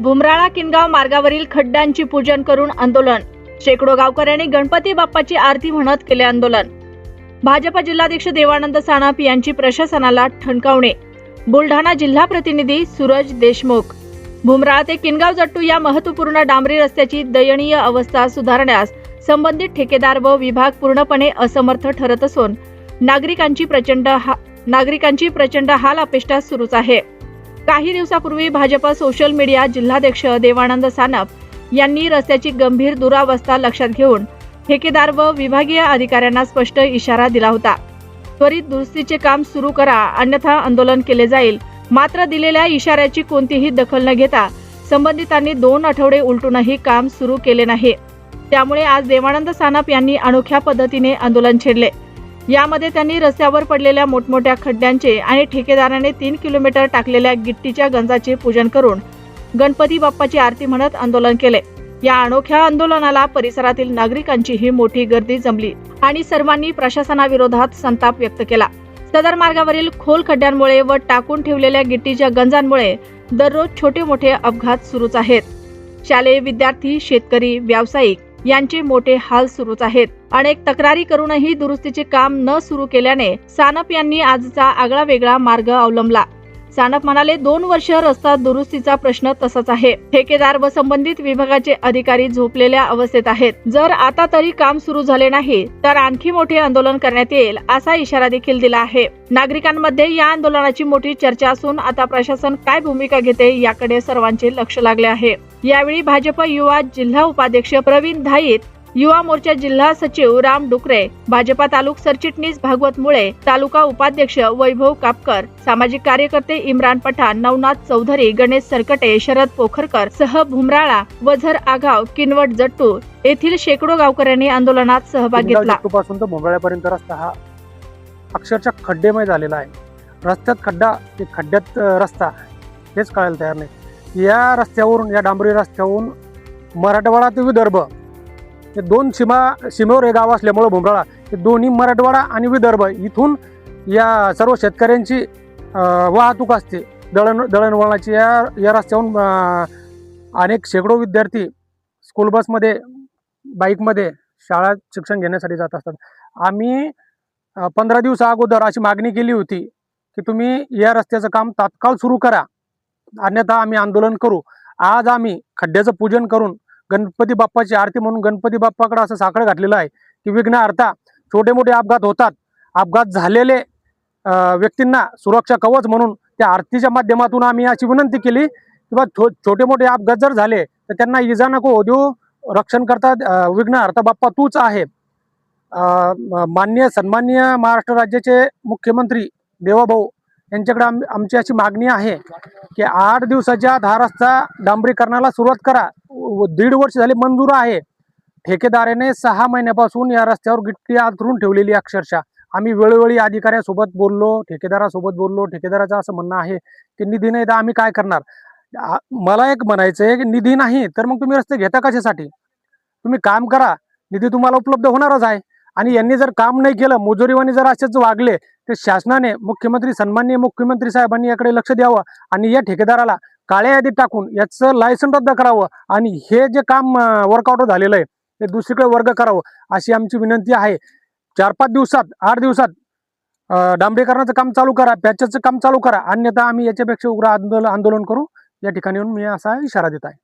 भुमराळा किनगाव मार्गावरील खड्ड्यांची पूजन करून आंदोलन। शेकडो गावकऱ्यांनी गणपती बाप्पाची आरती म्हणत केले आंदोलन। भाजप जिल्हाध्यक्ष देवानंद सानप यांची प्रशासनाला ठणकावणे। बुलढाणा जिल्हा प्रतिनिधी सूरज देशमुख। भुमराळा ते किनगाव जट्टू या महत्त्वपूर्ण डांबरी रस्त्याची दयनीय अवस्था सुधारण्यास संबंधित ठेकेदार व विभाग पूर्णपणे असमर्थ ठरत असून नागरिकांची प्रचंड हाल अपेष्टा सुरूच आहे। काही दिवसापूर्वी भाजप सोशल मीडिया जिल्हाध्यक्ष देवानंद सानप यांनी रस्त्याची गंभीर दुरावस्था लक्षात घेऊन ठेकेदार व विभागीय अधिकाऱ्यांना स्पष्ट इशारा दिला होता। त्वरित दुरुस्तीचे काम सुरू करा, अन्यथा आंदोलन केले जाईल। मात्र दिलेल्या इशाऱ्याची कोणतीही दखल न घेता संबंधितांनी 2 आठवडे उलटूनही काम सुरू केले नाही। त्यामुळे आज देवानंद सानप यांनी अनोख्या पद्धतीने आंदोलन छेडले। यामध्ये त्यांनी रस्त्यावर पडलेल्या मोठमोठ्या खड्ड्यांचे आणि ठेकेदाराने 3 किलोमीटर टाकलेल्या गिट्टीच्या गंजाचे पूजन करून गणपती बाप्पाची आरती म्हणत आंदोलन केले। या अनोख्या आंदोलनाला परिसरातील नागरिकांचीही मोठी गर्दी जमली आणि सर्वांनी प्रशासनाविरोधात संताप व्यक्त केला। सदर मार्गावरील खोल खड्ड्यांमुळे व टाकून ठेवलेल्या गिट्टीच्या गंजांमुळे दररोज छोटे मोठे अपघात सुरूच आहेत। शालेय विद्यार्थी, शेतकरी, व्यावसायिक यांचे मोठे हाल सुरूच आहेत। अनेक तक्रारी करूनही दुरुस्तीचे काम न सुरू केल्याने सानप यांनी आजचा आगळा वेगळा मार्ग अवलंबला। सानप म्हणाले, 2 वर्ष रस्ता दुरुस्तीचा प्रश्न तसाच आहे। ठेकेदार व संबंधित विभागाचे अधिकारी झोपलेल्या अवस्थेत आहेत। जर आता तरी काम सुरू झाले नाही तर आणखी मोठे आंदोलन करण्यात येईल असा इशारा देखील दिला आहे। नागरिकांमध्ये या आंदोलनाची मोठी चर्चा असून आता प्रशासन काय भूमिका घेते याकडे सर्वांचे लक्ष लागले आहे। यावेळी भाजप युवा जिल्हा उपाध्यक्ष प्रवीण धाईत, युवा मोर्चा जिल्हा सचिव राम डुकरे, भाजपा तालुका सरचिटणीस भागवत मुळे, तालुका उपाध्यक्ष वैभव कापकर, सामाजिक कार्यकर्ते इम्रान पठाण, नवनाथ चौधरी, गणेश सरकटे, शरद पोखरकर सह भुमराळा, वझर आगाव, किनवट जट्टू येथील शेकडो गावकऱ्यांनी आंदोलनात सहभाग घेतला। पासून तर भुमराळ्यापर्यंत रस्ता हा अक्षरशः खड्डेमय झालेला आहे। रस्त्यात खड्डा ते खड्ड्यात रस्ता हेच कळायला तयार नाही। या रस्त्यावरून, या डांबरी रस्त्यावरून मराठवाडा ते विदर्भ हे 2 सीमेवर हे गाव असल्यामुळे भुमराळा हे दोन्ही मराठवाडा आणि इथून या सर्व शेतकऱ्यांची वाहतूक असते। दळणवळणाची या रस्त्यावरून अनेक शेकडो विद्यार्थी स्कूल बसमध्ये, बाईकमध्ये शाळा शिक्षण घेण्यासाठी जात असतात। आम्ही 15 दिवस अगोदर अशी मागणी केली होती की तुम्ही या रस्त्याचं काम तात्काळ सुरू करा, अन्यथा आम्ही आंदोलन करू। आज आम्ही खड्ड्याचं पूजन करून गणपती बाप्पाची आरती म्हणून गणपती बाप्पाकडे असं साकडं घातलेलं आहे की विघ्न अर्था छोटे मोठे अपघात होतात। अपघात झालेले व्यक्तींना सुरक्षा कवच म्हणून त्या आरतीच्या माध्यमातून आम्ही अशी विनंती केली की बा छोटे मोठे अपघात जर झाले तर त्यांना इजा नको देऊ, रक्षण करतात विघ्न अर्था बाप्पा तूच आहे। सन्माननीय महाराष्ट्र राज्याचे मुख्यमंत्री देवाभाऊ यांच्याकडे आमची अशी मागणी आहे की 8 दिवसाच्या आत हा रस्ता डांबरीकरणाला सुरुवात करा। 1.5 वर्ष झाले मंजूर आहे। ठेकेदाराने 6 महिन्यापासून या रस्त्यावर गिट्टी अंथरून ठेवलेली। अक्षरशः आम्ही वेळोवेळी अधिकाऱ्यासोबत बोललो, ठेकेदारासोबत बोललो। ठेकेदाराचं असं म्हणणं आहे की निधी नाही तर आम्ही काय करणार। मला एक म्हणायचं आहे की निधी नाही तर मग तुम्ही रस्ते घेता कशासाठी? तुम्ही काम करा, निधी तुम्हाला उपलब्ध होणारच आहे। आणि यांनी जर काम नाही केलं, मुजोरीवानी जर असेच वागले तर शासनाने, सन्माननीय मुख्यमंत्री साहेबांनी याकडे लक्ष द्यावं आणि या ठेकेदाराला काळ्या यादीत टाकून याचं लायसन रद्द करावं आणि हे जे काम वर्कआउट झालेलं आहे ते दुसरीकडे वर्ग करावं अशी आमची विनंती आहे। 4-5 दिवसात, 8 दिवसात डांबरीकरणाचं काम चालू करा, पॅचचं काम चालू करा, अन्यथा आम्ही याच्यापेक्षा उग्र आंदोलन करू। या ठिकाणी येऊन मी असा इशारा देत आहे।